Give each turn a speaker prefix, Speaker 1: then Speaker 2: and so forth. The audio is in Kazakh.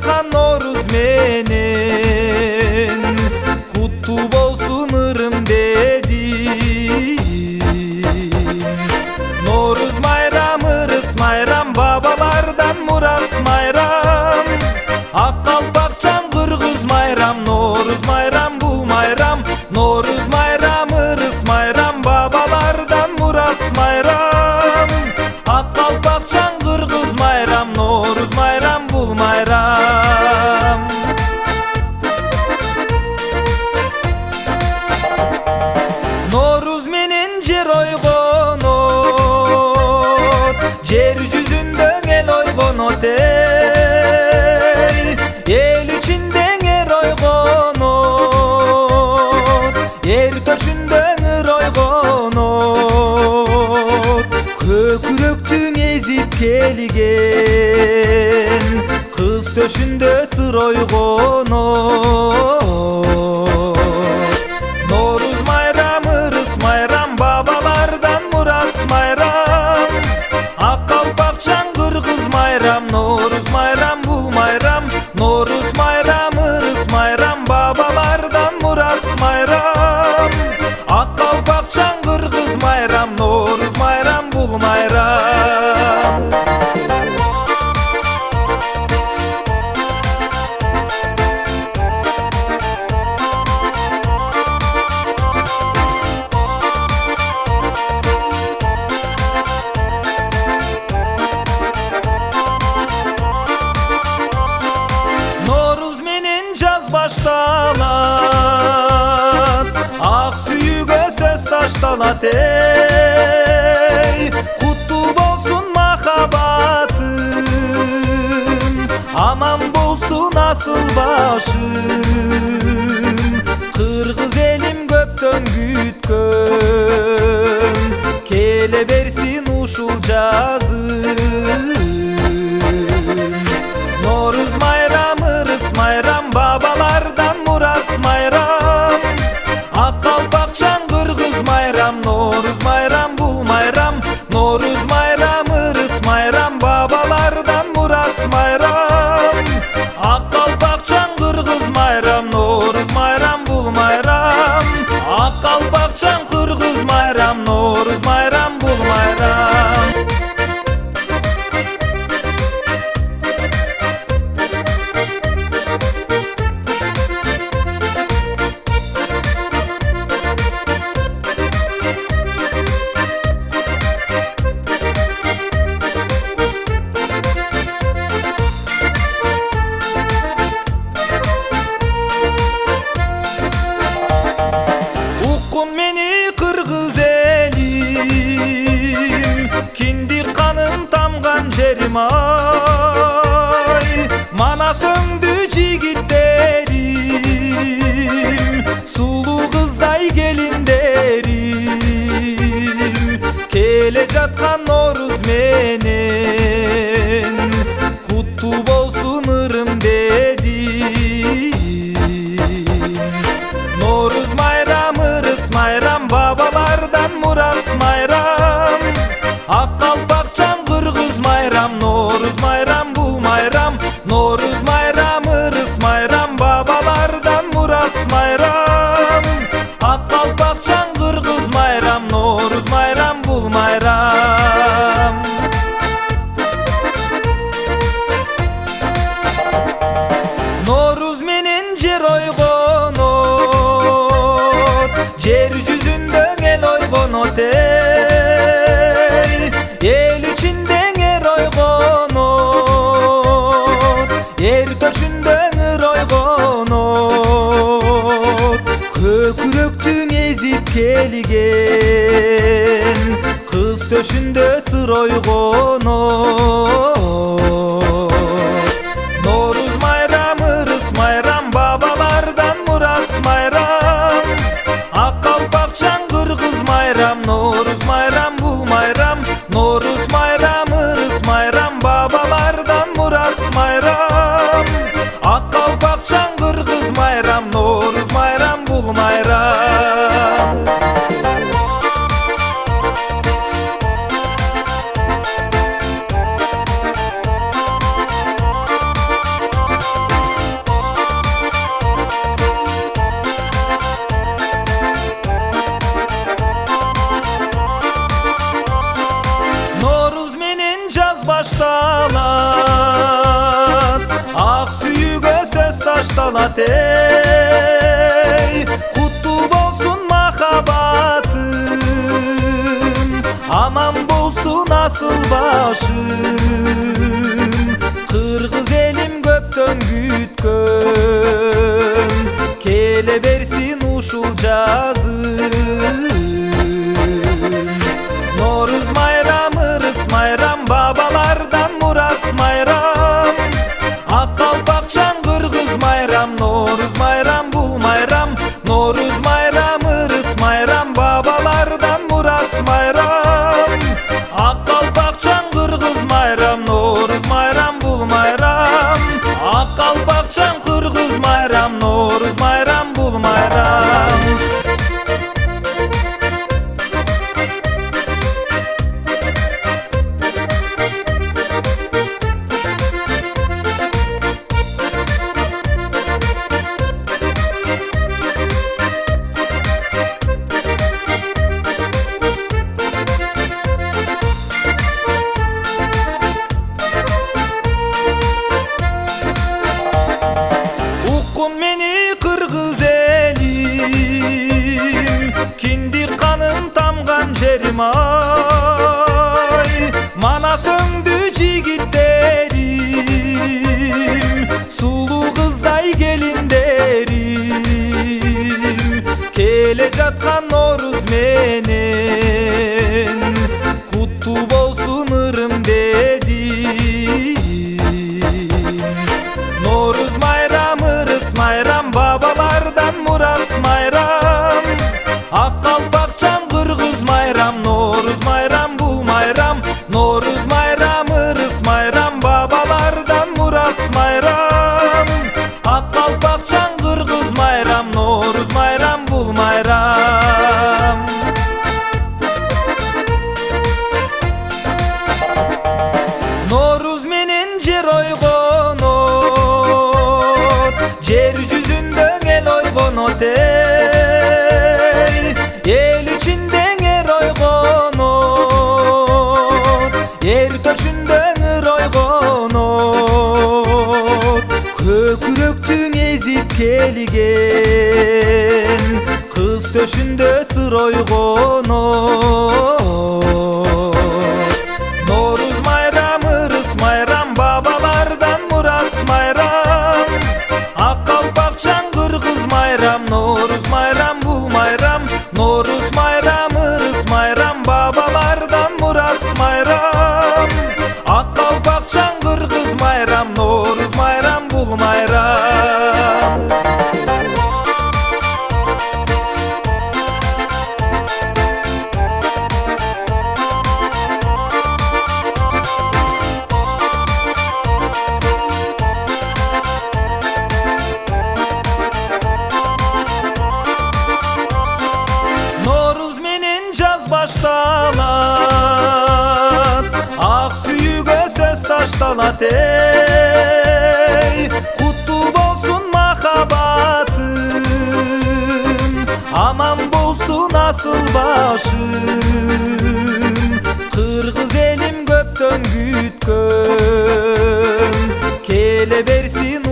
Speaker 1: жаткан Nooruz менен, куттуу болсун ырым дедим. Nooruz майрам, ырыс майрам, бабалардан мурас майрам. Ак калпакчан кыргыз майрам, Nooruz майрам бул майрам. Nooruz майрам, ырыс майрам, бабалардан мурас майрам. Ак калпакчан кыргыз майрам, Nooruz майрам бул майрам. Nooruz менен жер ойгонот, жер жүзүндө эл ойгонот эй. Эл ичинде эр ойгонот, эр төшүндө ыр ойгонот. Көкүрөктүң эзип келген, кыз төшүндө сыр ойгонот. Nooruz майрам, ырыс майрам, бабалардан мурас майрам. Ак калпакчан кыргыз майрам, Nooruz майрам бул майрам. Nooruz майрам, ырыс майрам, бабалардан мурас майрам. Ак калпакчан кыргыз майрам, Nooruz майрам бул майрам. Nooruz менен жаз башталат, ак сүйүүгө сөз ташталат эй. Куттуу болсун махаббатым, аман болсун асыл башым. Кыргыз элим көптөн күткөн, келе берсин ушул жазым. Nooruz майрам, ырыс майрам, бабалардан мурас майрам. Ак калпакчан кыргыз майрам, Nooruz майрам бул майрам. Nooruz майрам, ырыс майрам, бабалардан мурас майрам. Ак калпакчан кыргыз майрам, Nooruz майрам бул майрам. Ак калпакчан кыргыз майрам, Nooruz майрам бул майрам. Уккун мени кыргыз элим, киндик каным тамган жерим ай. Мана сөңдү жигиттерим, сулуу кыздай келиндерим. Келе жаткан Nooruz менен, куттуу болсун ырым дедим. Nooruz майрам, ырыс майрам, бабалардан мурас майрам. Ак калпакчан кыргыз майрам, Nooruz майрам бул майрам. Nooruz майрам, ырыс майрам, бабалардан мурас майрам. Ак калпакчан кыргыз майрам, Nooruz майрам бул майрам. Nooruz менен жер ойгонот, жер жүзүндө эл ойгонот эй. Эл ичинде эр ойгонот, эр төшүндө ыр ойгонот. Көкүрөктүң эзип келген, кыз төшүндө сыр ойгонот. Nooruz майрам, ырыс майрам, бабалардан мурас майрам. Ак калпакчан кыргыз майрам, Nooruz майрам бул майрам. Nooruz майрам, ырыс майрам, бабалардан мурас майрам. Ак калпакчан кыргыз майрам, Nooruz майрам бул майрам. taştalat ey. Kutlu bolsun mahabatım, aman bolsun asıl başım. Kırgız elim göpten gütkön, kele bersin uşul cazım. Noruz bayramı rız bayram, babalardan muras bayram. Akkalpakçan kırgız bayram, Noruz bayram bu bayram. Noruz bayramı rız bayram, babalardan muras bayram. Akkalpakçan kırgız bayram, Noruz bayram bu bayram. Akkalpakçan kırgız bayram, Noruz bayram bu bayram. Ukkun meni kırgız elim, kindik kanın tamgan jerim ay. Mana söndü jigitlerim, sulu kızday gelin derim. Kele jatkan Noruz menen, kutlu bolsun ırım dedim. Noruz bayramı rız bayram, babalardan muras bayram. Akkalpakçan kırgız bayram, Noruz bayram bu bayram. Noruz bayramı rız bayram, babalardan muras bayram. Akkalpakçan kırgız bayram, Noruz bayram bu bayram. Noruz menen jer oygonot, jer yüzünden el oygonot ey. El içinden er oygonot, yer töşünden er oygonot. Köküröktün ezip kelgen, kız töşünde sır oygonot. Noruz bayramı rız bayram, babalardan muras bayram. Akkalpakçan kırgız bayram, Noruz bayram bu bayram. Noruz bayramı rız bayram, babalardan muras bayram. Akkalpakçan kırgız bayram, Noruz bayram bu bayram. Noruz menen jaz baştalat, ak suyuga söz taştalat ey. Kutlu bolsun mahabatım, aman bolsun asıl başım. Kırgız elim göpten gütkön, kele bersin